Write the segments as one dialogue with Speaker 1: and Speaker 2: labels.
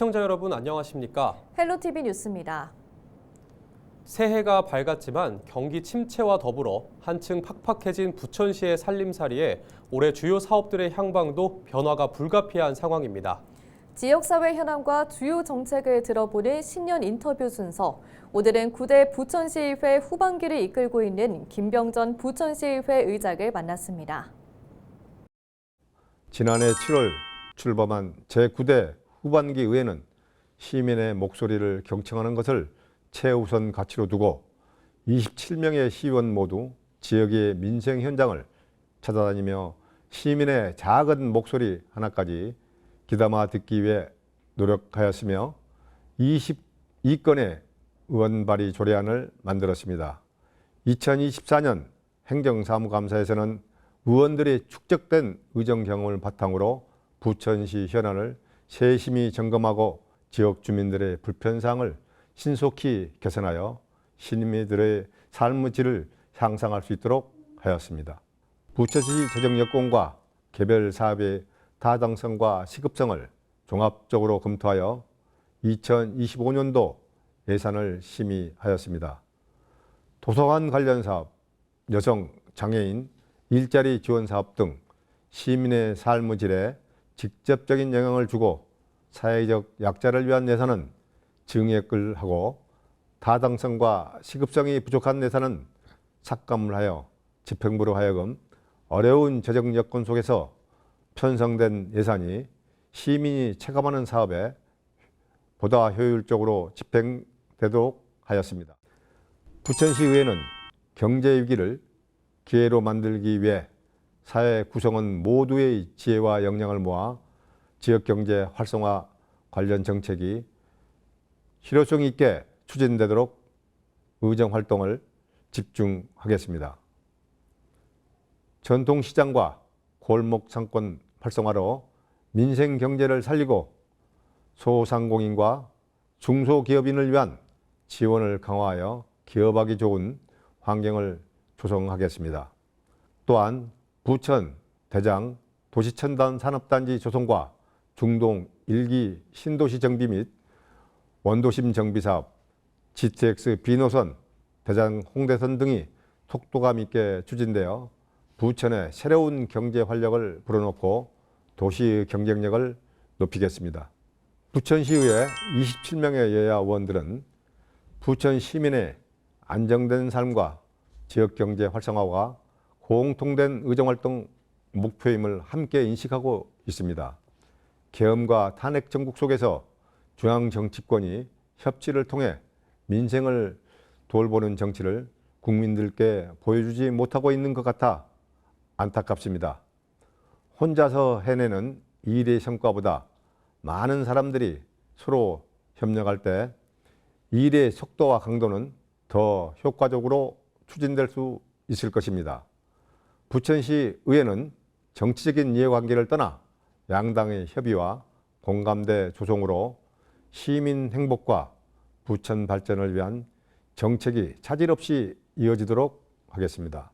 Speaker 1: 시청자 여러분 안녕하십니까?
Speaker 2: 헬로티비 뉴스입니다.
Speaker 1: 새해가 밝았지만 경기 침체와 더불어 한층 팍팍해진 부천시의 살림살이에 올해 주요 사업들의 향방도 변화가 불가피한 상황입니다.
Speaker 2: 지역사회 현황과 주요 정책을 들어보는 신년 인터뷰 순서. 오늘은 9대 부천시의회 후반기를 이끌고 있는 김병전 부천시의회 의장을 만났습니다.
Speaker 3: 지난해 7월 출범한 제9대 후반기 의회는 시민의 목소리를 경청하는 것을 최우선 가치로 두고 27명의 시의원 모두 지역의 민생 현장을 찾아다니며 시민의 작은 목소리 하나까지 귀담아 듣기 위해 노력하였으며 22건의 의원 발의 조례안을 만들었습니다. 2024년 행정사무감사에서는 의원들이 축적된 의정 경험을 바탕으로 부천시 현안을 세심히 점검하고 지역 주민들의 불편사항을 신속히 개선하여 시민들의 삶의 질을 향상할 수 있도록 하였습니다. 부천시 재정 여건과 개별 사업의 타당성과 시급성을 종합적으로 검토하여 2025년도 예산을 심의하였습니다. 도서관 관련 사업, 여성, 장애인, 일자리 지원 사업 등 시민의 삶의 질에 직접적인 영향을 주고 사회적 약자를 위한 예산은 증액을 하고 타당성과 시급성이 부족한 예산은 삭감을 하여 집행부로 하여금 어려운 재정 여건 속에서 편성된 예산이 시민이 체감하는 사업에 보다 효율적으로 집행되도록 하였습니다. 부천시의회는 경제위기를 기회로 만들기 위해 사회 구성원 모두의 지혜와 역량을 모아 지역경제 활성화 관련 정책이 실효성 있게 추진되도록 의정활동을 집중하겠습니다. 전통시장과 골목상권 활성화로 민생경제를 살리고 소상공인과 중소기업인을 위한 지원을 강화하여 기업하기 좋은 환경을 조성하겠습니다. 또한 부천, 대장, 도시첨단 산업단지 조성과 중동 1기 신도시 정비 및 원도심 정비 사업, GTX B노선, 대장 홍대선 등이 속도감 있게 추진되어 부천의 새로운 경제 활력을 불어넣고 도시의 경쟁력을 높이겠습니다. 부천시의회 27명의 여야 의원들은 부천 시민의 안정된 삶과 지역경제 활성화가 공통된 의정활동 목표임을 함께 인식하고 있습니다. 계엄과 탄핵 정국 속에서 중앙 정치권이 협치를 통해 민생을 돌보는 정치를 국민들께 보여주지 못하고 있는 것 같아 안타깝습니다. 혼자서 해내는 일의 성과보다 많은 사람들이 서로 협력할 때 일의 속도와 강도는 더 효과적으로 추진될 수 있을 것입니다. 부천시 의회는 정치적인 이해관계를 떠나 양당의 협의와 공감대 조성으로 시민 행복과 부천 발전을 위한 정책이 차질 없이 이어지도록 하겠습니다.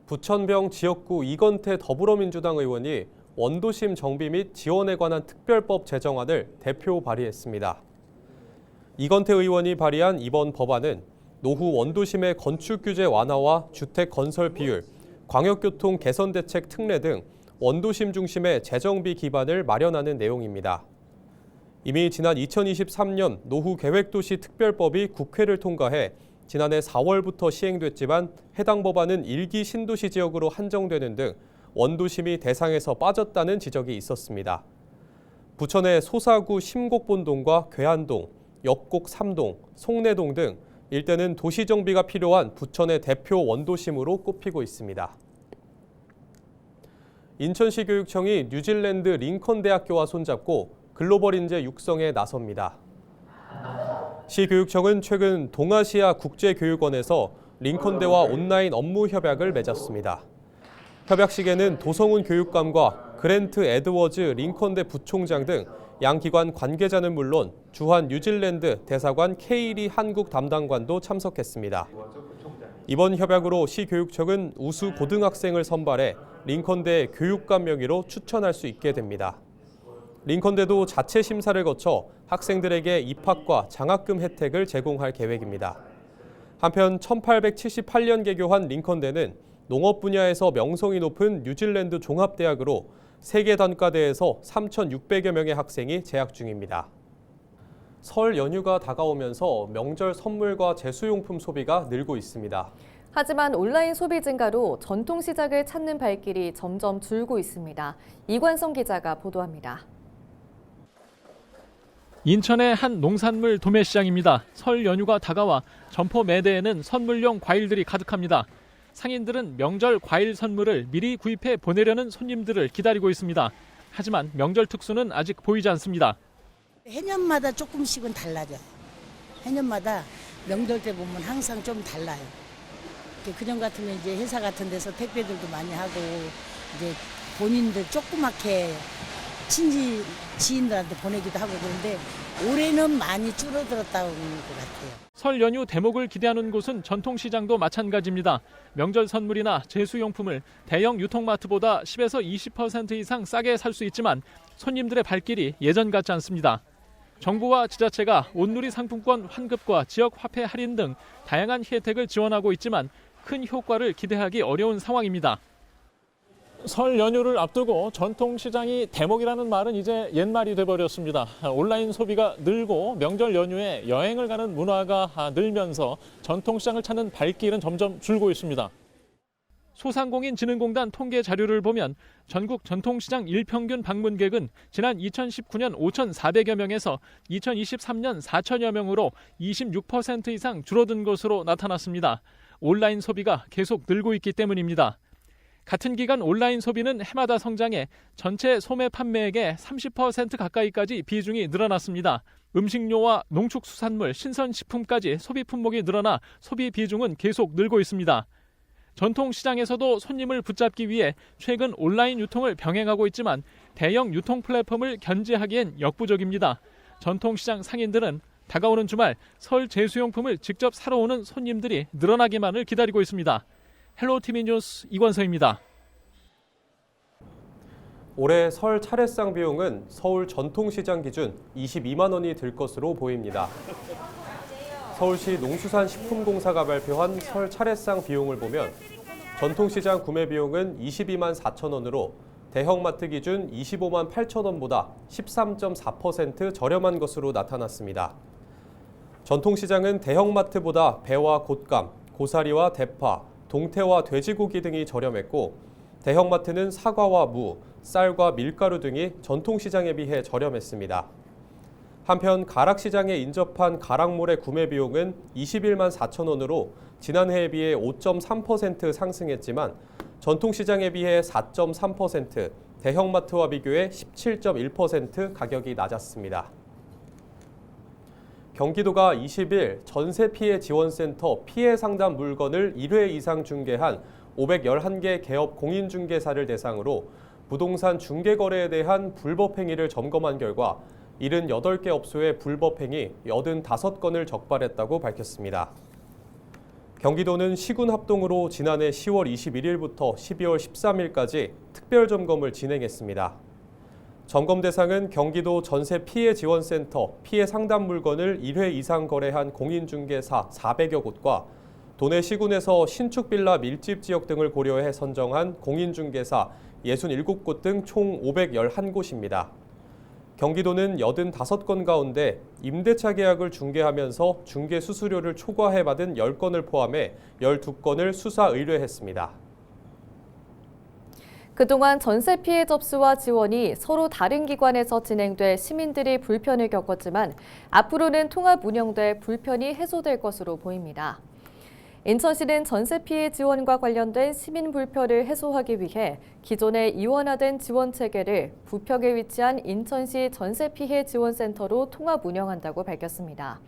Speaker 1: 부천병 지역구 이건태 더불어민주당 의원이 원도심 정비 및 지원에 관한 특별법 제정안을 대표 발의했습니다. 이건태 의원이 발의한 이번 법안은 노후 원도심의 건축 규제 완화와 주택 건설 비율, 광역교통 개선 대책 특례 등 원도심 중심의 재정비 기반을 마련하는 내용입니다. 이미 지난 2023년 노후 계획도시 특별법이 국회를 통과해 지난해 4월부터 시행됐지만 해당 법안은 1기 신도시 지역으로 한정되는 등 원도심이 대상에서 빠졌다는 지적이 있었습니다. 부천의 소사구 심곡본동과 괴한동, 역곡 3동, 송내동 등 일대는 도시 정비가 필요한 부천의 대표 원도심으로 꼽히고 있습니다. 인천시 교육청이 뉴질랜드 링컨 대학교와 손잡고 글로벌 인재 육성에 나섭니다. 시교육청은 최근 동아시아 국제교육원에서 링컨대와 온라인 업무 협약을 맺었습니다. 협약식에는 도성훈 교육감과 그랜트 에드워즈 링컨대 부총장 등 양 기관 관계자는 물론 주한 뉴질랜드 대사관 케이리 한국 담당관도 참석했습니다. 이번 협약으로 시교육청은 우수 고등학생을 선발해 링컨대 교육감 명의로 추천할 수 있게 됩니다. 링컨대도 자체 심사를 거쳐 학생들에게 입학과 장학금 혜택을 제공할 계획입니다. 한편 1878년 개교한 링컨대는 농업 분야에서 명성이 높은 뉴질랜드 종합대학으로 세계 단과대에서 3,600여 명의 학생이 재학 중입니다. 설 연휴가 다가오면서 명절 선물과 제수용품 소비가 늘고 있습니다.
Speaker 2: 하지만 온라인 소비 증가로 전통시장을 찾는 발길이 점점 줄고 있습니다. 이관성 기자가 보도합니다.
Speaker 4: 인천의 한 농산물 도매시장입니다. 설 연휴가 다가와 점포 매대에는 선물용 과일들이 가득합니다. 상인들은 명절 과일 선물을 미리 구입해 보내려는 손님들을 기다리고 있습니다. 하지만 명절 특수는 아직 보이지 않습니다.
Speaker 5: 해년마다 조금씩은 달라져. 해년마다 명절 때 보면 항상 좀 달라요. 그전 같으면 이제 회사 같은 데서 택배들도 많이 하고 이제 본인들 조그맣게 친지 지인들한테 보내기도 하고 그런데 올해는 많이 줄어들었다고 하는 것 같아요.
Speaker 4: 설 연휴 대목을 기대하는 곳은 전통시장도 마찬가지입니다. 명절 선물이나 제수용품을 대형 유통마트보다 10에서 20% 이상 싸게 살 수 있지만 손님들의 발길이 예전 같지 않습니다. 정부와 지자체가 온누리 상품권 환급과 지역 화폐 할인 등 다양한 혜택을 지원하고 있지만 큰 효과를 기대하기 어려운 상황입니다. 설 연휴를 앞두고 전통시장이 대목이라는 말은 이제 옛말이 돼버렸습니다. 온라인 소비가 늘고 명절 연휴에 여행을 가는 문화가 늘면서 전통시장을 찾는 발길은 점점 줄고 있습니다. 소상공인진흥공단 통계 자료를 보면 전국 전통시장 일평균 방문객은 지난 2019년 5,400여 명에서 2023년 4,000여 명으로 26% 이상 줄어든 것으로 나타났습니다. 온라인 소비가 계속 늘고 있기 때문입니다. 같은 기간 온라인 소비는 해마다 성장해 전체 소매 판매액의 30% 가까이까지 비중이 늘어났습니다. 음식료와 농축수산물, 신선식품까지 소비 품목이 늘어나 소비 비중은 계속 늘고 있습니다. 전통시장에서도 손님을 붙잡기 위해 최근 온라인 유통을 병행하고 있지만 대형 유통 플랫폼을 견제하기엔 역부족입니다. 전통시장 상인들은 다가오는 주말 설 제수용품을 직접 사러 오는 손님들이 늘어나기만을 기다리고 있습니다. 헬로티비 뉴스 이관서입니다.
Speaker 1: 올해 설 차례상 비용은 서울 전통시장 기준 22만 원이 들 것으로 보입니다. 서울시 농수산식품공사가 발표한 설 차례상 비용을 보면 전통시장 구매 비용은 22만 4천 원으로 대형마트 기준 25만 8천 원보다 13.4% 저렴한 것으로 나타났습니다. 전통시장은 대형마트보다 배와 곶감, 고사리와 대파, 동태와 돼지고기 등이 저렴했고 대형마트는 사과와 무, 쌀과 밀가루 등이 전통시장에 비해 저렴했습니다. 한편 가락시장에 인접한 가락몰의 구매 비용은 21만 4천 원으로 지난해에 비해 5.3% 상승했지만 전통시장에 비해 4.3%, 대형마트와 비교해 17.1% 가격이 낮았습니다. 경기도가 20일 전세피해 지원센터 피해 상담 물건을 1회 이상 중개한 511개 개업 공인중개사를 대상으로 부동산 중개거래에 대한 불법 행위를 점검한 결과 78개 업소의 불법 행위 85건을 적발했다고 밝혔습니다. 경기도는 시군 합동으로 지난해 10월 21일부터 12월 13일까지 특별 점검을 진행했습니다. 점검 대상은 경기도 전세 피해 지원센터 피해 상담 물건을 1회 이상 거래한 공인중개사 400여 곳과 도내 시군에서 신축 빌라 밀집 지역 등을 고려해 선정한 공인중개사 67곳 등 총 511곳입니다. 경기도는 85건 가운데 임대차 계약을 중개하면서 중개 수수료를 초과해 받은 10건을 포함해 12건을 수사 의뢰했습니다.
Speaker 2: 그동안 전세 피해 접수와 지원이 서로 다른 기관에서 진행돼 시민들이 불편을 겪었지만 앞으로는 통합 운영돼 불편이 해소될 것으로 보입니다. 인천시는 전세 피해 지원과 관련된 시민 불편을 해소하기 위해 기존의 이원화된 지원 체계를 부평에 위치한 인천시 전세 피해 지원센터로 통합 운영한다고 밝혔습니다.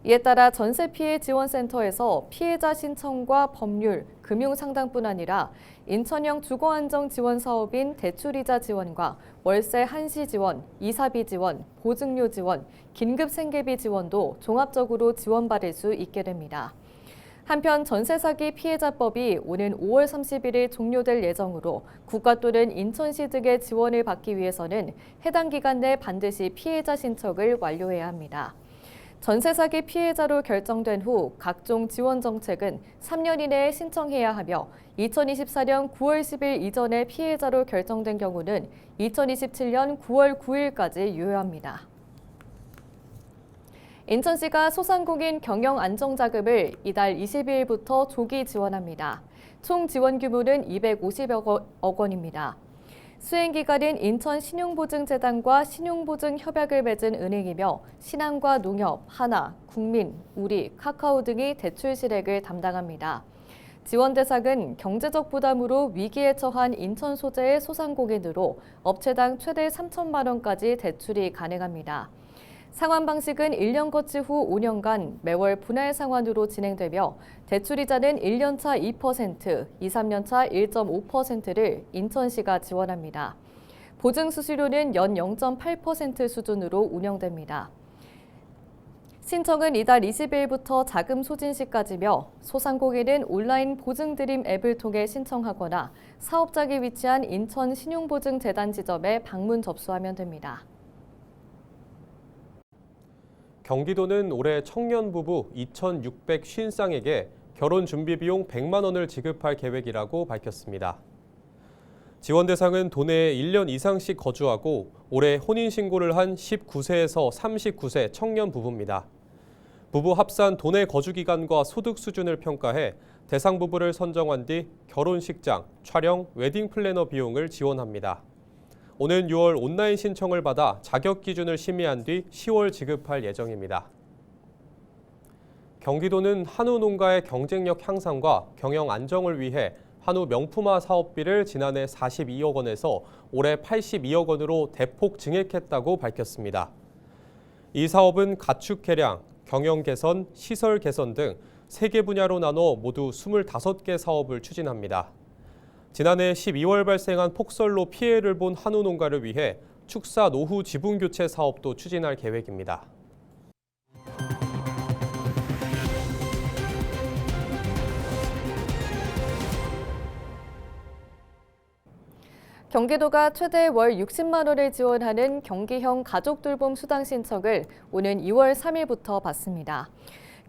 Speaker 2: 이에 따라 전세 피해 지원센터에서 피해자 신청과 법률, 금융 상담뿐 아니라 인천형 주거 안정 지원 사업인 대출이자 지원과 월세 한시 지원, 이사비 지원, 보증료 지원, 긴급 생계비 지원도 종합적으로 지원받을 수 있게 됩니다. 한편 전세 사기 피해자법이 오는 5월 30일에 종료될 예정으로 국가 또는 인천시 등의 지원을 받기 위해서는 해당 기간 내 반드시 피해자 신청을 완료해야 합니다. 전세 사기 피해자로 결정된 후 각종 지원 정책은 3년 이내에 신청해야 하며 2024년 9월 10일 이전에 피해자로 결정된 경우는 2027년 9월 9일까지 유효합니다. 인천시가 소상공인 경영 안정자금을 이달 22일부터 조기 지원합니다. 총 지원 규모는 250억 원입니다. 수행 기간은 인천신용보증재단과 신용보증협약을 맺은 은행이며 신한과 농협, 하나, 국민, 우리, 카카오 등이 대출 실액을 담당합니다. 지원 대상은 경제적 부담으로 위기에 처한 인천 소재의 소상공인으로 업체당 최대 3천만 원까지 대출이 가능합니다. 상환 방식은 1년 거치 후 5년간 매월 분할 상환으로 진행되며 대출이자는 1년차 2%, 2, 3년차 1.5%를 인천시가 지원합니다. 보증 수수료는 연 0.8% 수준으로 운영됩니다. 신청은 이달 20일부터 자금 소진 시까지며 소상공인은 온라인 보증드림 앱을 통해 신청하거나 사업장이 위치한 인천 신용보증재단 지점에 방문 접수하면 됩니다.
Speaker 1: 경기도는 올해 청년 부부 2,650쌍에게 결혼 준비 비용 100만 원을 지급할 계획이라고 밝혔습니다. 지원 대상은 도내에 1년 이상씩 거주하고 올해 혼인신고를 한 19세에서 39세 청년 부부입니다. 부부 합산 도내 거주 기간과 소득 수준을 평가해 대상 부부를 선정한 뒤 결혼식장, 촬영, 웨딩 플래너 비용을 지원합니다. 오는 6월 온라인 신청을 받아 자격 기준을 심의한 뒤 10월 지급할 예정입니다. 경기도는 한우 농가의 경쟁력 향상과 경영 안정을 위해 한우 명품화 사업비를 지난해 42억 원에서 올해 82억 원으로 대폭 증액했다고 밝혔습니다. 이 사업은 가축 개량, 경영 개선, 시설 개선 등 3개 분야로 나눠 모두 25개 사업을 추진합니다. 지난해 12월 발생한 폭설로 피해를 본 한우 농가를 위해 축사 노후 지분 교체 사업도 추진할 계획입니다.
Speaker 2: 경기도가 최대 월 60만 원을 지원하는 경기형 가족돌봄 수당 신청을 오는 2월 3일부터 받습니다.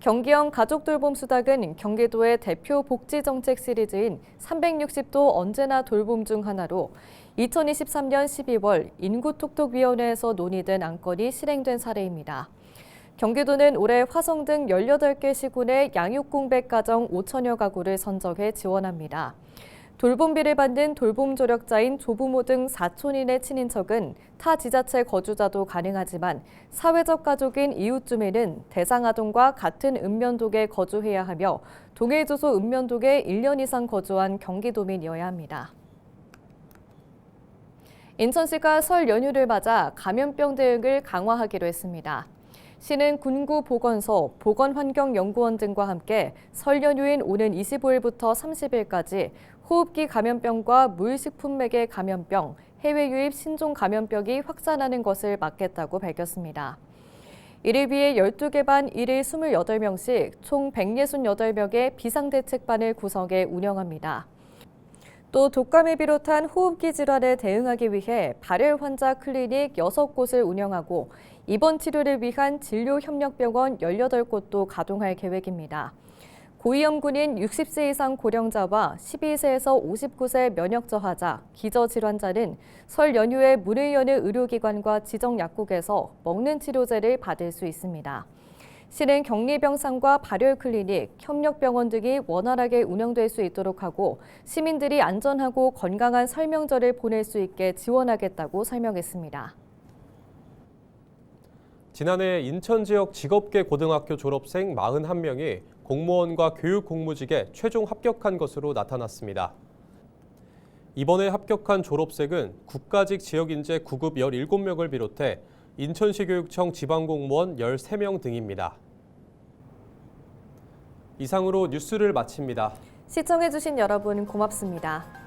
Speaker 2: 경기형 가족돌봄 수당은 경기도의 대표 복지정책 시리즈인 360도 언제나 돌봄 중 하나로 2023년 12월 인구톡톡위원회에서 논의된 안건이 실행된 사례입니다. 경기도는 올해 화성 등 18개 시군의 양육공백 가정 5천여 가구를 선정해 지원합니다. 돌봄비를 받는 돌봄 조력자인 조부모 등 사촌인의 친인척은 타 지자체 거주자도 가능하지만 사회적 가족인 이웃 주민은 대상 아동과 같은 읍면동에 거주해야 하며 동일 주소 읍면동에 1년 이상 거주한 경기도민이어야 합니다. 인천시가 설 연휴를 맞아 감염병 대응을 강화하기로 했습니다. 시는 군구보건소, 보건환경연구원 등과 함께 설 연휴인 오는 25일부터 30일까지 호흡기 감염병과 물식품맥의 감염병, 해외 유입 신종 감염병이 확산하는 것을 막겠다고 밝혔습니다. 이를 위해 12개 반 1일 28명씩 총 168명의 비상대책반을 구성해 운영합니다. 또 독감을 비롯한 호흡기 질환에 대응하기 위해 발열 환자 클리닉 6곳을 운영하고 입원 치료를 위한 진료협력병원 18곳도 가동할 계획입니다. 고위험군인 60세 이상 고령자와 12세에서 59세 면역 저하자, 기저질환자는 설 연휴에 문을 여는 의료기관과 지정약국에서 먹는 치료제를 받을 수 있습니다. 시는 격리병상과 발열클리닉, 협력병원 등이 원활하게 운영될 수 있도록 하고 시민들이 안전하고 건강한 설명절을 보낼 수 있게 지원하겠다고 설명했습니다.
Speaker 1: 지난해 인천 지역 직업계 고등학교 졸업생 41명이 공무원과 교육공무직에 최종 합격한 것으로 나타났습니다. 이번에 합격한 졸업생은 국가직 지역인재 9급 17명을 비롯해 인천시교육청 지방공무원 13명 등입니다. 이상으로 뉴스를 마칩니다.
Speaker 2: 시청해주신 여러분 고맙습니다.